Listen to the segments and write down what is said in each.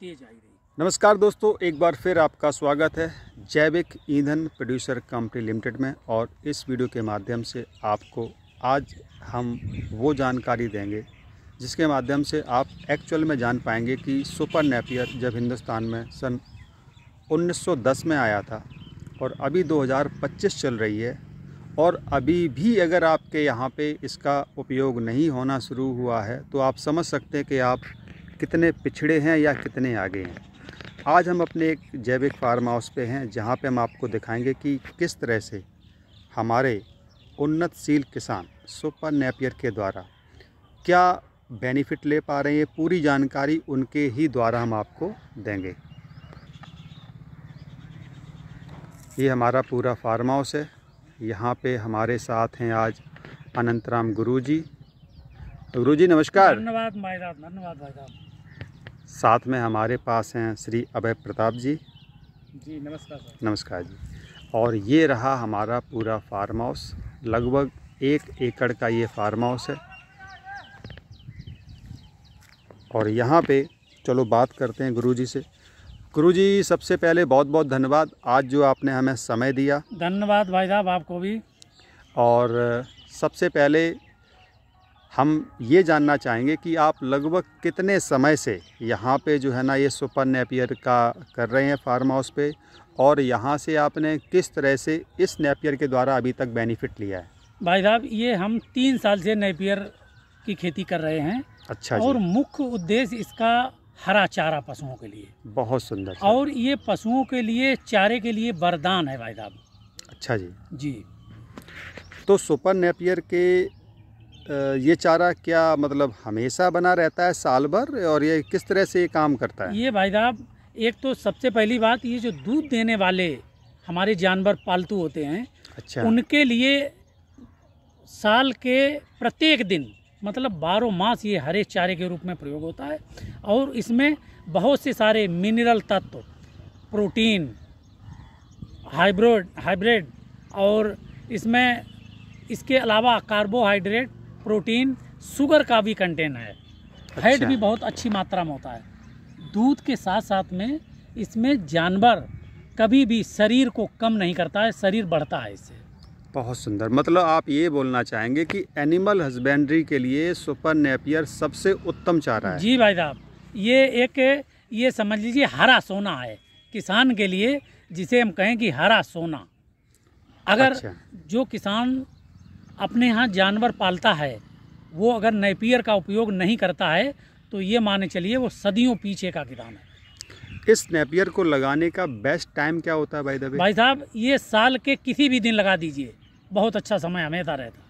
तेज आई रही। नमस्कार दोस्तों, एक बार फिर आपका स्वागत है जैविक ईंधन प्रोड्यूसर कंपनी लिमिटेड में। और इस वीडियो के माध्यम से आपको आज हम वो जानकारी देंगे जिसके माध्यम से आप एक्चुअल में जान पाएंगे कि सुपर नेपियर जब हिंदुस्तान में सन 1910 में आया था और अभी 2025 चल रही है और अभी भी अगर आपके यहाँ पे इसका उपयोग नहीं होना शुरू हुआ है तो आप समझ सकते हैं कि आप कितने पिछड़े हैं या कितने आगे हैं। आज हम अपने एक जैविक फार्म हाउस पे हैं जहाँ पे हम आपको दिखाएंगे कि किस तरह से हमारे उन्नतशील किसान सुपर नेपियर के द्वारा क्या बेनिफिट ले पा रहे हैं। पूरी जानकारी उनके ही द्वारा हम आपको देंगे। ये हमारा पूरा फार्म हाउस है। यहाँ पे हमारे साथ हैं आज अनंतराम गुरुजी। गुरुजी नमस्कार। धन्यवाद भाई साहब, धन्यवाद भाई साहब। साथ में हमारे पास हैं श्री अभय प्रताप जी। जी नमस्कार सर। नमस्कार जी। और ये रहा हमारा पूरा फार्म हाउस, लगभग 1 एकड़ का ये फार्म हाउस है। और यहाँ पे चलो बात करते हैं गुरुजी से। गुरुजी सबसे पहले बहुत बहुत धन्यवाद आज जो आपने हमें समय दिया। धन्यवाद भाई साहब, आपको भी। और सबसे पहले हम ये जानना चाहेंगे कि आप लगभग कितने समय से यहाँ पे जो है ना ये सुपर नेपियर का कर रहे हैं फार्म हाउस पे, और यहाँ से आपने किस तरह से इस नेपियर के द्वारा अभी तक बेनिफिट लिया है। भाई साहब ये हम 3 साल से नेपियर की खेती कर रहे हैं। अच्छा जी। और मुख्य उद्देश्य इसका हरा चारा पशुओं के लिए। बहुत सुंदर सर। और ये पशुओं के लिए चारे के लिए वरदान है भाई साहब। अच्छा जी। जी। तो सुपर नेपियर के ये चारा क्या मतलब हमेशा बना रहता है साल भर, और ये किस तरह से ये काम करता है? ये भाई साहब एक तो सबसे पहली बात, ये जो दूध देने वाले हमारे जानवर पालतू होते हैं, अच्छा, उनके लिए साल के प्रत्येक दिन मतलब 12 मास ये हरे चारे के रूप में प्रयोग होता है। और इसमें बहुत से सारे मिनरल तत्व, प्रोटीन, हाइब्रिड और इसमें इसके अलावा कार्बोहाइड्रेट, प्रोटीन, शुगर का भी कंटेन है। फैट भी बहुत अच्छी मात्रा में होता है। दूध के साथ साथ में इसमें जानवर कभी भी शरीर को कम नहीं करता है, शरीर बढ़ता है इससे। बहुत सुंदर। मतलब आप ये बोलना चाहेंगे कि एनिमल हस्बेंड्री के लिए सुपर नेपियर सबसे उत्तम चारा है। जी भाई साहब, ये समझ लीजिए हरा सोना है किसान के लिए, जिसे हम कहें कि हरा सोना। अगर अच्छा। जो जो किसान अपने यहाँ जानवर पालता है वो अगर नेपियर का उपयोग नहीं करता है तो ये माने चलिए वो सदियों पीछे का किसान है। इस नेपियर को लगाने का बेस्ट टाइम क्या होता है भाई दबे? भाई साहब ये साल के किसी भी दिन लगा दीजिए, बहुत अच्छा समय हमेशा रहता है।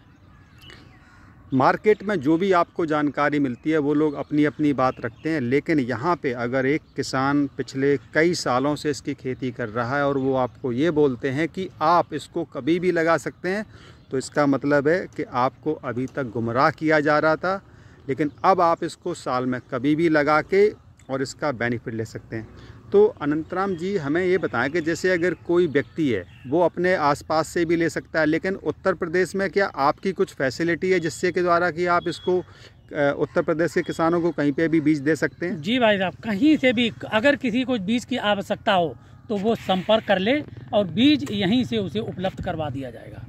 मार्केट में जो भी आपको जानकारी मिलती है वो लोग अपनी अपनी बात रखते हैं, लेकिन यहाँ पे अगर एक किसान पिछले कई सालों से इसकी खेती कर रहा है और वो आपको ये बोलते हैं कि आप इसको कभी भी लगा सकते हैं, तो इसका मतलब है कि आपको अभी तक गुमराह किया जा रहा था, लेकिन अब आप इसको साल में कभी भी लगा के और इसका बेनिफिट ले सकते हैं। तो अनंतराम जी हमें ये बताएं कि जैसे अगर कोई व्यक्ति है वो अपने आसपास से भी ले सकता है, लेकिन उत्तर प्रदेश में क्या आपकी कुछ फैसिलिटी है जिससे के द्वारा कि आप इसको उत्तर प्रदेश के किसानों को कहीं पे भी बीज दे सकते हैं? जी भाई साहब, कहीं से भी अगर किसी को बीज की आवश्यकता हो तो वो संपर्क कर ले और बीज यहीं से उसे उपलब्ध करवा दिया जाएगा।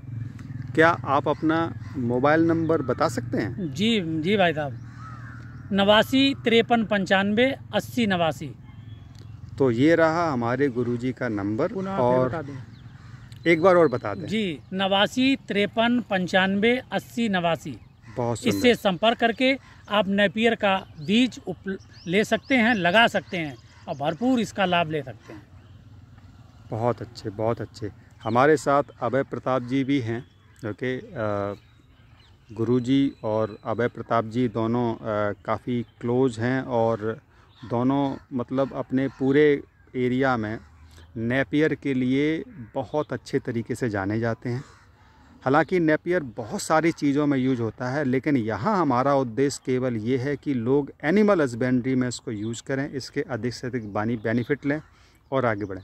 क्या आप अपना मोबाइल नंबर बता सकते हैं? जी भाई साहब, 89 53 95 80 89। तो ये रहा हमारे गुरुजी का नंबर, और बता दें। एक बार और बता दें। जी 89 53 95 80 89। बहुत इससे सुंदर। संपर्क करके आप नेपियर का बीज ले सकते हैं, लगा सकते हैं और भरपूर इसका लाभ ले सकते हैं। बहुत अच्छे, बहुत अच्छे। हमारे साथ अभय प्रताप जी भी हैं, क्योंकि गुरुजी और अभय प्रताप जी दोनों काफ़ी क्लोज हैं और दोनों मतलब अपने पूरे एरिया में नेपियर के लिए बहुत अच्छे तरीके से जाने जाते हैं। हालांकि नेपियर बहुत सारी चीज़ों में यूज होता है, लेकिन यहाँ हमारा उद्देश्य केवल ये है कि लोग एनिमल हस्बेंड्री में इसको यूज़ करें, इसके अधिक से अधिक बेनिफिट लें और आगे बढ़ें।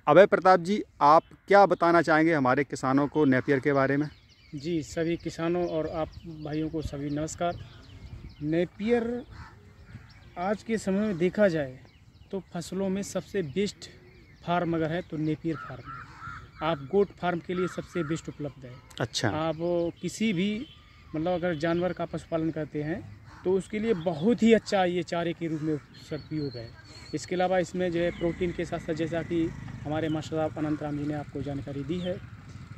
अभय प्रताप जी आप क्या बताना चाहेंगे हमारे किसानों को नेपियर के बारे में? जी सभी किसानों और आप भाइयों को सभी नमस्कार। नेपियर आज के समय में देखा जाए तो फसलों में सबसे बेस्ट फार्म अगर है तो नेपियर फार्म है। आप गोट फार्म के लिए सबसे बेस्ट उपलब्ध है। अच्छा। आप किसी भी मतलब अगर जानवर का पशुपालन करते हैं तो उसके लिए बहुत ही अच्छा ये चारे के रूप में उपयोग है। इसके अलावा इसमें जो है प्रोटीन के साथ साथ, जैसा कि हमारे मास्टर साहब अनंत राम जी ने आपको जानकारी दी है,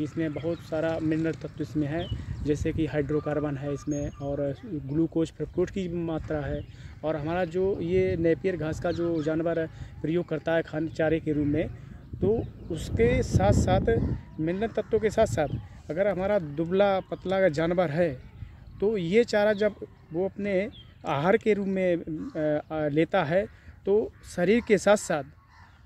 इसमें बहुत सारा मिनरल तत्व इसमें है, जैसे कि हाइड्रोकार्बन है इसमें, और ग्लूकोज फ्रुक्टोज की मात्रा है। और हमारा जो ये नेपियर घास का जो जानवर प्रयोग करता है खाने चारे के रूप में, तो उसके साथ साथ मिनरल तत्वों के साथ साथ अगर हमारा दुबला पतला का जानवर है तो ये चारा जब वो अपने आहार के रूप में लेता है तो शरीर के साथ साथ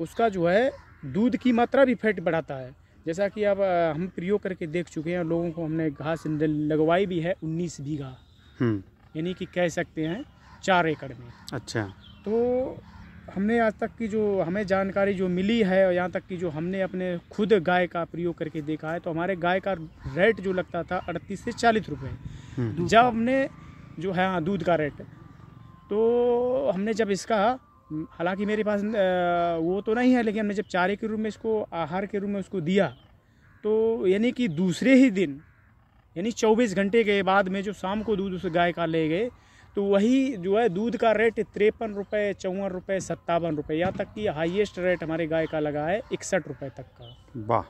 उसका जो है दूध की मात्रा भी फैट बढ़ाता है। जैसा कि अब हम प्रयोग करके देख चुके हैं, लोगों को हमने घास लगवाई भी है 19 बीघा, यानी कि कह सकते हैं 4 एकड़ में। अच्छा। तो हमने आज तक की जो हमें जानकारी जो मिली है, और यहाँ तक कि जो हमने अपने खुद गाय का प्रयोग करके देखा है, तो हमारे गाय का रेट जो लगता था 38 से 40 रुपये। जब हमने जो है दूध का रेट, तो हमने जब इसका, हालांकि मेरे पास वो तो नहीं है, लेकिन हमने जब चारे के रूप में इसको, आहार के रूप में उसको दिया, तो यानी कि दूसरे ही दिन, यानी 24 घंटे के बाद में जो शाम को दूध उस गाय का ले गए, तो वही जो है दूध का रेट 53 रुपये, 54 रुपये, 57 रुपये, यहाँ तक कि हाईएस्ट रेट हमारे गाय का लगा है 61 रुपये तक का। वाह,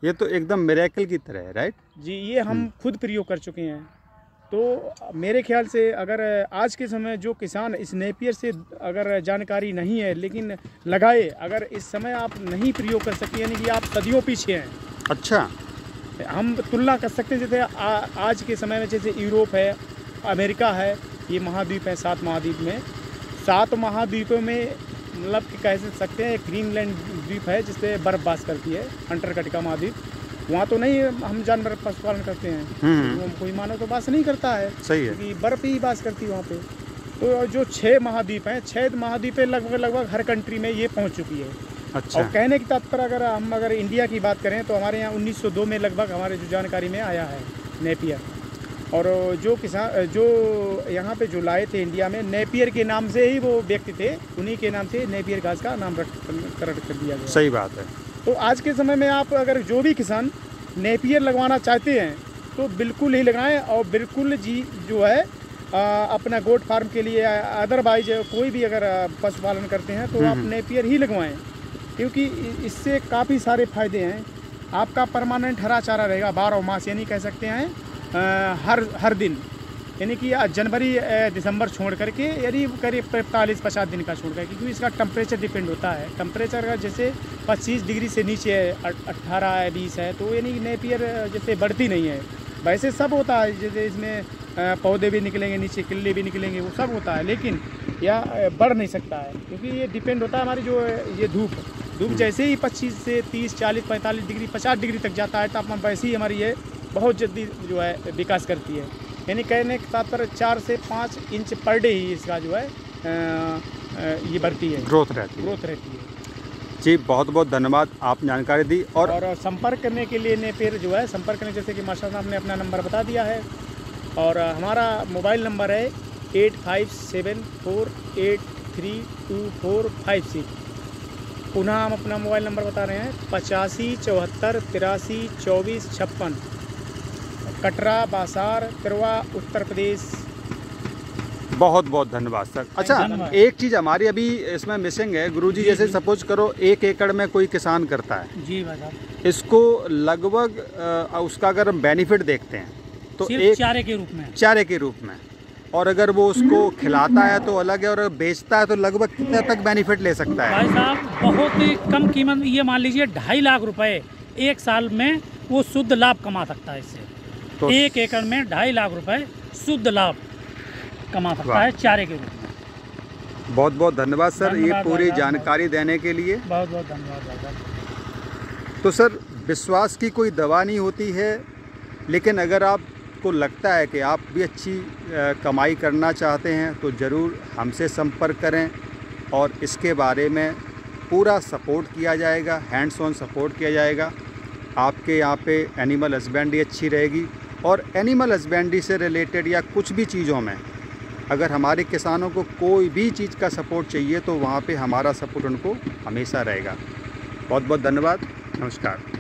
ये तो एकदम मिरेकल की तरह है, राइट जी। ये हम खुद प्रयोग कर चुके हैं। तो मेरे ख्याल से अगर आज के समय जो किसान इस नेपियर से अगर जानकारी नहीं है लेकिन लगाए, अगर इस समय आप नहीं प्रयोग कर सकते, यानी कि आप सदियों पीछे हैं। अच्छा। हम तुलना कर सकते हैं, जैसे आज के समय में जैसे यूरोप है, अमेरिका है, ये महाद्वीप है 7 महाद्वीप में। 7 महाद्वीपों में मतलब कि कह सकते हैं ग्रीनलैंड द्वीप है जिससे बर्फ बास करती है, अंटार्कटिका महाद्वीप। वहाँ तो नहीं हम जानवर पशुपालन करते हैं, कोई मानव तो बास नहीं करता है, सही है, क्योंकि बर्फ ही बास करती है वहाँ पे। तो जो 6 महाद्वीप हैं, 6 महाद्वीपें लगभग हर कंट्री में ये पहुँच चुकी है। अच्छा। और कहने की तात्पर्य अगर इंडिया की बात करें तो हमारे यहाँ 1902 में लगभग हमारे जो जानकारी में आया है नेपियर। और जो किसान जो यहाँ पे जो लाए थे इंडिया में, नेपियर के नाम से ही वो व्यक्ति थे, उन्हीं के नाम से नेपियर घास का नाम रख कर दिया गया। सही बात है। तो आज के समय में आप अगर जो भी किसान नेपियर लगवाना चाहते हैं तो बिल्कुल ही लगाएं, और बिल्कुल जी जो है अपना गोट फार्म के लिए, अदरवाइज कोई भी अगर पशुपालन करते हैं तो आप नेपियर ही लगवाएं, क्योंकि इससे काफ़ी सारे फायदे हैं। आपका परमानेंट हरा चारा रहेगा 12 मास, यानी कह सकते हैं हर दिन, यानी कि जनवरी दिसंबर छोड़ करके, यानी करीब 45-50 दिन का छोड़ करके, क्योंकि इसका टेम्परेचर डिपेंड होता है। टेम्परेचर का जैसे 25 डिग्री से नीचे है, 18 है, 20 है, तो यानी नेपियर जैसे बढ़ती नहीं है। वैसे सब होता है, जैसे इसमें पौधे भी निकलेंगे, नीचे किल्ले भी निकलेंगे, वो सब होता है, लेकिन यह बढ़ नहीं सकता है, क्योंकि ये डिपेंड होता है हमारी जो ये धूप जैसे ही 25 से 30, 40, 45 डिग्री, 50 डिग्री तक जाता है तापमान, वैसे ही हमारी ये बहुत जल्दी जो है विकास करती है। यानी कहने के तात्पर्य 4 से 5 इंच पर डे ही इसका जो है ये बढ़ती है, ग्रोथ रहती है। जी, बहुत बहुत धन्यवाद, आप जानकारी दी। और संपर्क करने के लिए नेपियर जो है, संपर्क करने, जैसे कि मास्टर साहब ने अपना नंबर बता दिया है, और हमारा मोबाइल नंबर है 8574832456। पुनः हम अपना मोबाइल नंबर बता रहे हैं 85 74 83 24 56, कटरा, बासार, तिरवा, उत्तर प्रदेश। बहुत बहुत धन्यवाद सर। अच्छा, एक चीज़ हमारी अभी इसमें मिसिंग है गुरुजी, जैसे सपोज करो 1 एकड़ में कोई किसान करता है जी भाई साहब, इसको लगभग उसका अगर हम बेनिफिट देखते हैं तो एक चारे के रूप में, और अगर वो उसको खिलाता है तो अलग है, और बेचता है तो लगभग कितने तक बेनिफिट ले सकता है? भाई साहब बहुत ही कम कीमत, ये मान लीजिए 2.5 लाख रुपए 1 साल में वो शुद्ध लाभ कमा सकता है इससे। तो 1 एकड़ में 2.5 लाख रुपए शुद्ध लाभ कमा सकता है चारे के रूप में। बहुत बहुत धन्यवाद सर, ये पूरी जानकारी देने के लिए। बहुत बहुत धन्यवाद सर। तो सर, विश्वास की कोई दवा नहीं होती है, लेकिन अगर आपको लगता है कि आप भी अच्छी कमाई करना चाहते हैं तो ज़रूर हमसे संपर्क करें, और इसके बारे में पूरा सपोर्ट किया जाएगा, हैंड्स ऑन सपोर्ट किया जाएगा। आपके यहाँ पे एनिमल हस्बेंड्री अच्छी रहेगी, और एनिमल हस्बेंड्री से रिलेटेड या कुछ भी चीज़ों में अगर हमारे किसानों को कोई भी चीज़ का सपोर्ट चाहिए तो वहाँ पे हमारा सपोर्ट उनको हमेशा रहेगा। बहुत बहुत धन्यवाद, नमस्कार।